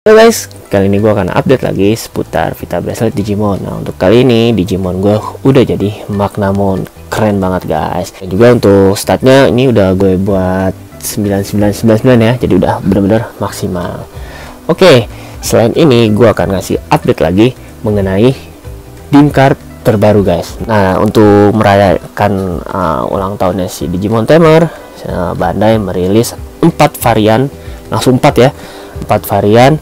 Halo guys, kali ini gue akan update lagi seputar Vita Bracelet Digimon. Nah, untuk kali ini Digimon gue udah jadi Magnamon, keren banget guys. Dan juga untuk statnya ini udah gue buat 9999 ya, jadi udah benar-benar maksimal. Oke, selain ini gue akan ngasih update lagi mengenai dim card terbaru guys. Nah, untuk merayakan ulang tahunnya si Digimon Tamer, Bandai merilis 4 varian, langsung 4 ya, 4 varian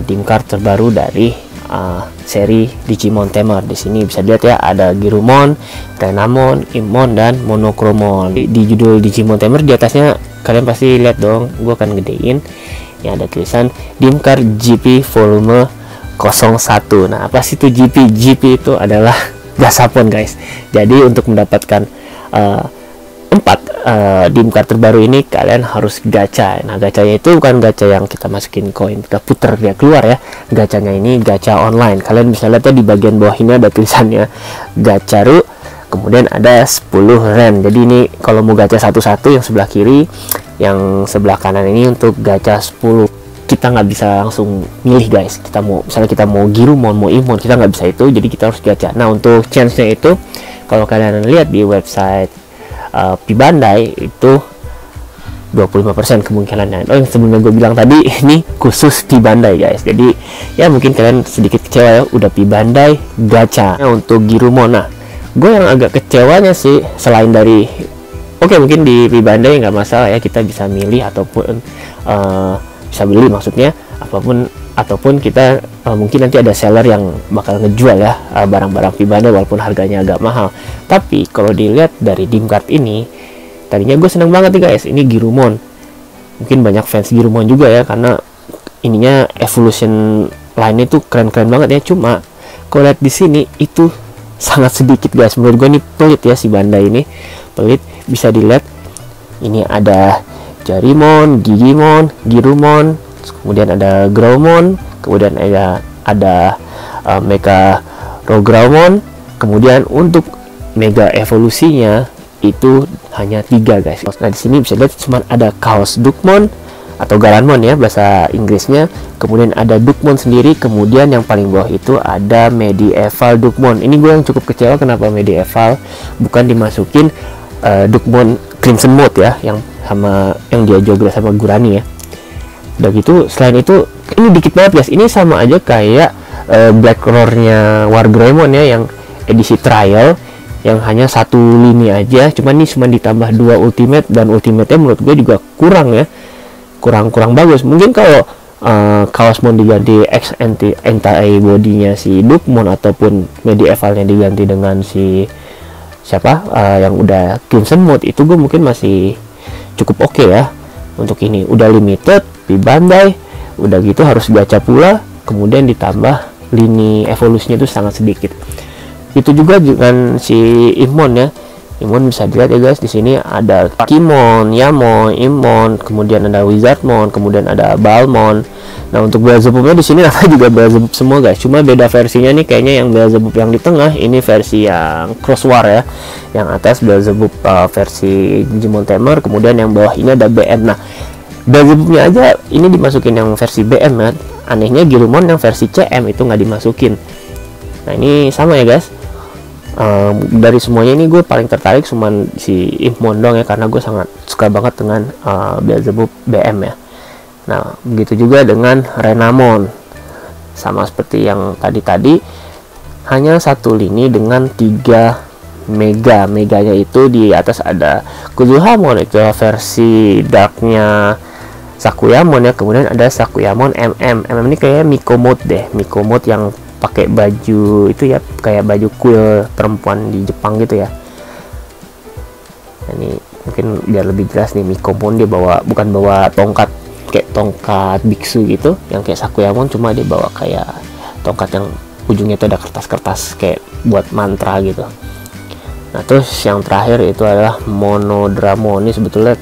dim card terbaru dari seri Digimon Tamer. Di sini bisa dilihat ya, ada Girumon, Renamon, Immon, dan Monochromon. Di judul Digimon Tamer di atasnya kalian pasti lihat dong, gue akan gedein ya, ada tulisan dim card GP volume 01. Nah, apa sih itu GP? GP itu adalah Gashapon guys. Jadi untuk mendapatkan 4 dim card terbaru ini kalian harus gacha. Nah, gachanya itu bukan gacha yang kita masukin koin kita puter dia keluar ya. Gachanya ini gacha online. Kalian bisa lihat ya, di bagian bawah ini ada tulisannya Gacharu, kemudian ada 10 ren. Jadi ini kalau mau gacha satu-satu, yang sebelah kiri, yang sebelah kanan ini untuk gacha 10. Kita nggak bisa langsung milih guys. Kita mau, misalnya kita mau Girumon, mau Immon, kita nggak bisa itu, jadi kita harus gacha. Nah, untuk chance-nya itu kalau kalian lihat di website Bandai itu 25% kemungkinannya. Oh, yang sebelumnya gue bilang tadi, ini khusus Bandai guys. Jadi ya mungkin kalian sedikit kecewa ya, udah Bandai gacha. Nah, untuk Girumon, nah gue yang agak kecewanya sih, selain dari mungkin di Bandai nggak masalah ya, kita bisa milih ataupun bisa beli, maksudnya ataupun kita mungkin nanti ada seller yang bakal ngejual ya barang-barang Bandai walaupun harganya agak mahal. Tapi kalau dilihat dari dim card ini, tadinya gue seneng banget nih guys, ini Girumon. Mungkin banyak fans Girumon juga ya, karena ininya evolution line itu keren-keren banget ya. Cuma kalau lihat di sini itu sangat sedikit guys. Menurut gue ini pelit ya, si Bandai ini pelit. Bisa dilihat ini ada Jarimon, Gigimon, Girumon, kemudian ada Growmon, kemudian ada Mega Rograwmon, kemudian untuk Mega evolusinya itu hanya 3 guys. Nah, di sini bisa lihat cuma ada Chaos Dukemon atau Galanmon ya bahasa Inggrisnya, kemudian ada Dukemon sendiri, kemudian yang paling bawah itu ada Medieval Dukemon. Ini gue yang cukup kecewa, kenapa Medieval bukan dimasukin Dukemon Crimson Mode ya, yang dia juga sama Gurani ya. Udah gitu, selain itu ini dikit banget guys. Ini sama aja kayak Black Roar-nya Wargreymon ya, yang edisi trial, yang hanya 1 lini aja. Cuman ini cuma ditambah 2 ultimate, dan ultimate-nya menurut gue juga kurang ya, kurang bagus. Mungkin kalau Chaosmon diganti anti-body-nya si Dukemon, ataupun Medieval-nya diganti dengan si yang udah Crimson Mode, itu gue mungkin masih cukup oke ya. Untuk ini udah limited di Bandai, udah gitu harus gacha pula, kemudian ditambah lini evolusinya itu sangat sedikit. Itu juga dengan si Immon ya. Immon bisa dilihat ya guys, di sini ada Kimon, Yamon, Immon, kemudian ada Wizardmon, kemudian ada Balmon. Nah, untuk Beelzebubnya di sini namanya juga Beelzebub semua guys. Cuma beda versinya nih, kayaknya yang Beelzebub yang di tengah ini versi yang Crosswar ya. Yang atas Beelzebub versi Digimon Tamer, kemudian yang bawah ini ada BM. Nah, Beelzebubnya aja ini dimasukin yang versi BM ya. Anehnya Girumon yang versi CM itu nggak dimasukin. Nah, ini sama ya guys. Dari semuanya ini gue paling tertarik cuman si Immon dong ya, karena gue sangat suka banget dengan Beelzebub BM ya. Nah, begitu juga dengan Renamon, sama seperti yang tadi hanya 1 lini dengan 3 meganya itu. Di atas ada Kuzuhamon, itu versi darknya Sakuyamon ya, kemudian ada Sakuyamon MM ini kayak Miko Mode deh, Miko Mode yang pakai baju itu ya, kayak baju kuil perempuan di Jepang gitu ya. Nah, ini mungkin biar lebih jelas nih, Miko Mode dia bukan bawa tongkat kayak tongkat biksu gitu yang kayak Sakuyamon, cuma dia bawa kayak tongkat yang ujungnya itu ada kertas-kertas kayak buat mantra gitu. Nah, terus yang terakhir itu adalah Monodramon. Ini sebetulnya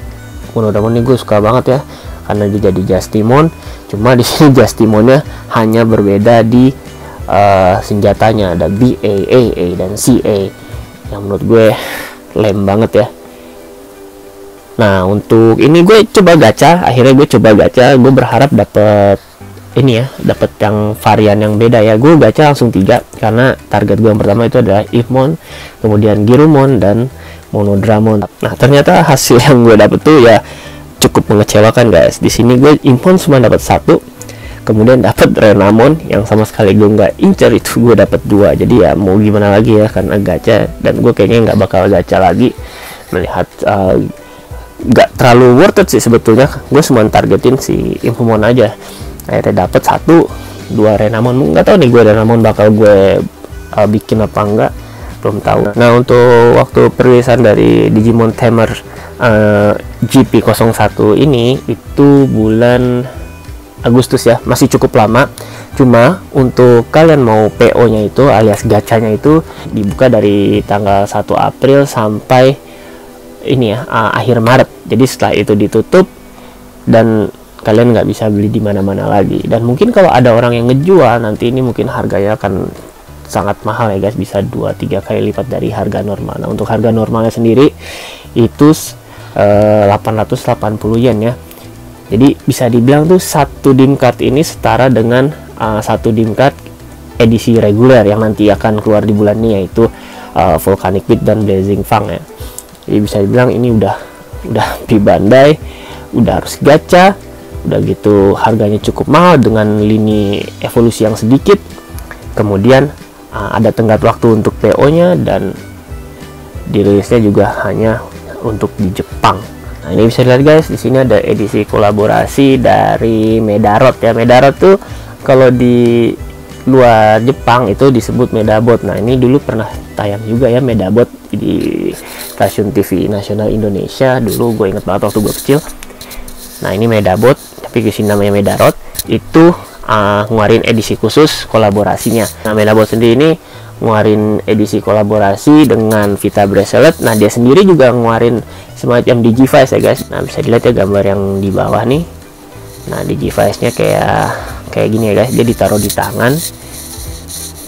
Monodramon ini gue suka banget ya, karena dia jadi Justimon. Cuma di sini Justimonnya hanya berbeda di senjatanya, ada BA, AA, dan CA, yang menurut gue lame banget ya. Nah, untuk ini gue coba gacha, akhirnya gue coba gacha, gue berharap dapet ini ya, dapat yang varian yang beda ya. Gue gacha langsung 3 karena target gue yang pertama itu adalah Ifmon, kemudian Girumon dan Monodramon. Nah ternyata hasil yang gue dapet tuh ya cukup mengecewakan guys. Di sini gue Ifmon cuma dapat 1, kemudian dapat Renamon yang sama sekali gue nggak incer, itu gue dapat 2. Jadi ya mau gimana lagi ya, karena gacha, dan gue kayaknya nggak bakal gacha lagi melihat nggak terlalu worth it sih sebetulnya. Gue cuma targetin si Infomon aja, akhirnya dapat 1, 2 Renamon. Nggak tahu nih gue Renamon bakal gue bikin apa enggak, belum tahu. Nah untuk waktu perilisan dari Digimon Tamer GP01 ini itu bulan Agustus ya, masih cukup lama. Cuma untuk kalian mau PO nya itu alias gacanya itu dibuka dari tanggal 1 April sampai ini ya, akhir Maret. Jadi setelah itu ditutup dan kalian nggak bisa beli di mana-mana lagi. Dan mungkin kalau ada orang yang ngejual nanti ini mungkin harganya akan sangat mahal ya guys, bisa 2-3 kali lipat dari harga normal. Nah untuk harga normalnya sendiri itu 880 yen ya. Jadi bisa dibilang tuh satu dim card ini setara dengan satu dim card edisi reguler yang nanti akan keluar di bulan ini, yaitu Volcanic Beat dan Blazing Fang ya. Jadi bisa dibilang ini udah di Bandai, udah harus gacha, udah gitu harganya cukup mahal dengan lini evolusi yang sedikit. Kemudian ada tenggat waktu untuk PO nya dan dirilisnya juga hanya untuk di Jepang. Nah ini bisa dilihat guys, di sini ada edisi kolaborasi dari Medarot ya. Medarot tuh kalau di luar Jepang itu disebut Medabot. Nah ini dulu pernah tayang juga ya Medabot di stasiun TV nasional Indonesia dulu, gue inget banget waktu gue kecil. Nah ini Medabot, tapi di sini namanya Medarot. Itu ngeluarin edisi khusus kolaborasinya. Nah Medabot sendiri ini ngeluarin edisi kolaborasi dengan Vita Bracelet. Nah dia sendiri juga ngeluarin semacam Digivice ya guys. Nah bisa dilihat ya gambar yang di bawah nih. Nah Digivice nya kayak gini ya guys, dia ditaruh di tangan.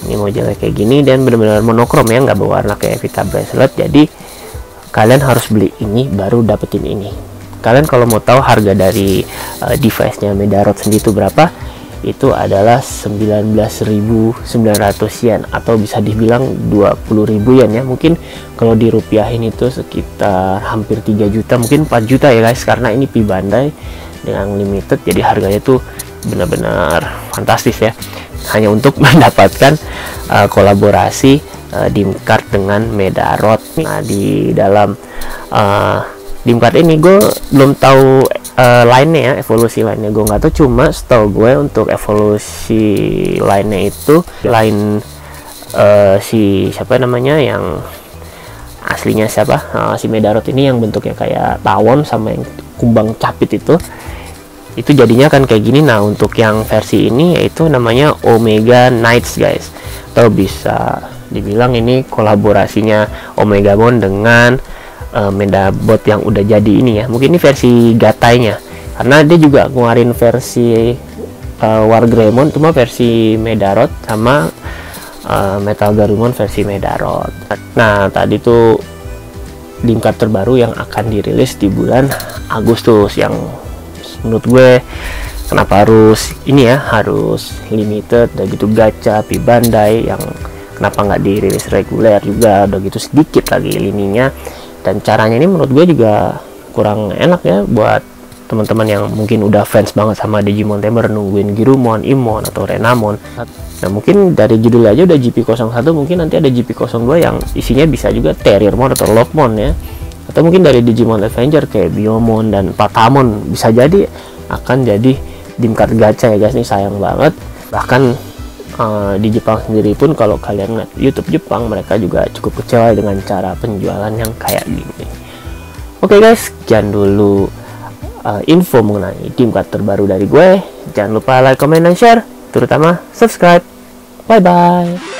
Ini modelnya kayak gini dan benar-benar monokrom ya, nggak berwarna kayak Vita Bracelet. Jadi kalian harus beli ini baru dapetin ini. Kalian kalau mau tahu harga dari device nya Medarot sendiri itu berapa, itu adalah 19.900 yen atau bisa dibilang 20.000 yen ya. Mungkin kalau dirupiahin itu sekitar hampir 3 juta, mungkin 4 juta ya guys, karena ini P Bandai dengan limited. Jadi harganya tuh benar-benar fantastis ya, hanya untuk mendapatkan kolaborasi dim card dengan Medarot. Nah di dalam dim card ini gue belum tahu lainnya ya, evolusi lainnya gue nggak tahu. Cuma setahu gue untuk evolusi lainnya itu lain si siapa namanya yang aslinya siapa, si Medarot ini yang bentuknya kayak tawon sama yang kumbang capit itu jadinya kan kayak gini. Nah untuk yang versi ini yaitu namanya Omega Knights guys, atau bisa dibilang ini kolaborasinya Omegamon dengan Medabot yang udah jadi ini ya. Mungkin ini versi gatainya, karena dia juga ngeluarin versi Wargreymon, cuma versi Medarot sama Metal Garurumon versi Medarot. Nah tadi tuh dim card terbaru yang akan dirilis di bulan Agustus, yang menurut gue kenapa harus ini ya, harus limited dan gitu gacha P Bandai, yang kenapa nggak dirilis reguler juga, udah gitu sedikit lagi lininya. Dan caranya ini menurut gue juga kurang enak ya buat teman-teman yang mungkin udah fans banget sama Digimon Tamer, nungguin Girumon, Imon atau Renamon. Nah mungkin dari judul aja udah GP01, mungkin nanti ada GP02 yang isinya bisa juga Terriermon atau Lopmon ya, atau mungkin dari Digimon Avenger kayak Biomon dan Patamon, bisa jadi akan jadi dim card gacha ya guys. Ini sayang banget. Bahkan di Jepang sendiri pun kalau kalian lihat YouTube Jepang, mereka juga cukup kecewa dengan cara penjualan yang kayak gini. Oke guys, sekian dulu info mengenai dim card terbaru dari gue. Jangan lupa like, comment, dan share, terutama subscribe. Bye bye.